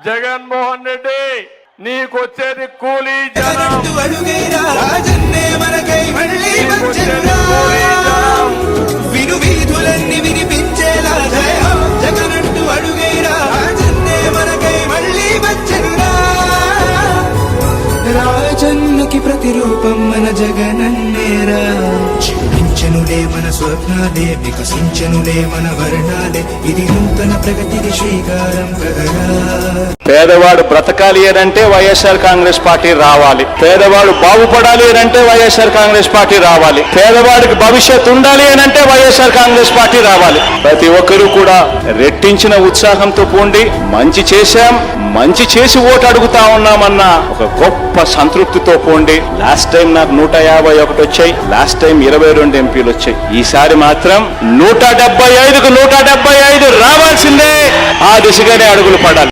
జగన్మోహన్ రెడ్డి నీకొచ్చేది కూలీ జనం, విను వీధులన్నీ వినిపించేలా జయ జగనంటూ అడుగైరా రాజన్నే మనకై మళ్ళీ వచ్చనురా. రాజన్నకి ప్రతిరూపం మన జగనన్నేరా. చిన్నించనులే మన స్వప్నాలే, వికసించనులే మన వర్ణాలే, ఇది నూతన ప్రగతికి శ్రీకారం కదరా. పేదవాడు బ్రతకాలి అనంటే వైఎస్ఆర్ కాంగ్రెస్ పార్టీ రావాలి, పేదవాడు బాగుపడాలి అనంటే వైఎస్ఆర్ కాంగ్రెస్ పార్టీ రావాలి, పేదవాడికి భవిష్యత్తు ఉండాలి అనంటే వైఎస్ఆర్ కాంగ్రెస్ పార్టీ రావాలి. ప్రతి ఒక్కరూ కూడా రెట్టించిన ఉత్సాహంతో పోండి. మంచి చేశాం, మంచి చేసి ఓటు అడుగుతా ఉన్నామన్న ఒక గొప్ప సంతృప్తితో పోండి. లాస్ట్ టైం నాకు 151 వచ్చాయి, లాస్ట్ టైం 22 ఎంపీలు వచ్చాయి. ఈసారి మాత్రం 175కు 175 రావాల్సిందే. ఆ దిశగానే అడుగులు పడాలి.